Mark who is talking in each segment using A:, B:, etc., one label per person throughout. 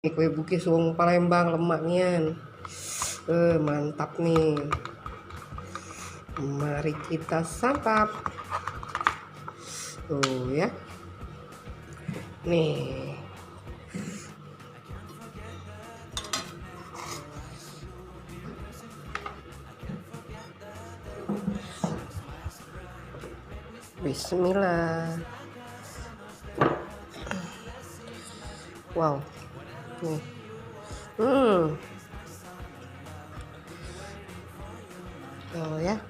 A: Kue bugis wong Palembang lemaknya. Mantap nih. Mari kita santap. Tuh ya. Nih. Bismillah. Wow. Nih. Oh ya.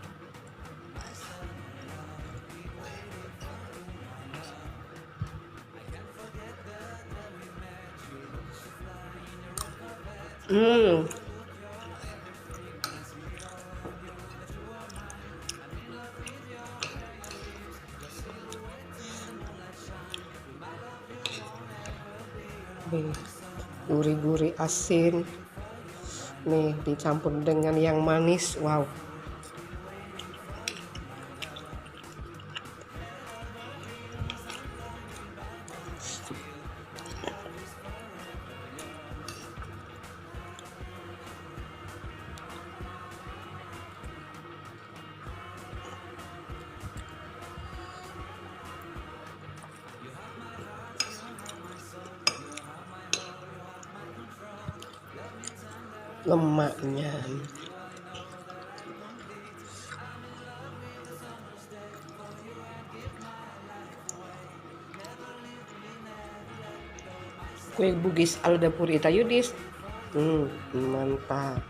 A: Gurih-gurih asin nih dicampur dengan yang manis. Wow. Lemaknya kue bugis Alda Purita Yudis. Mantap.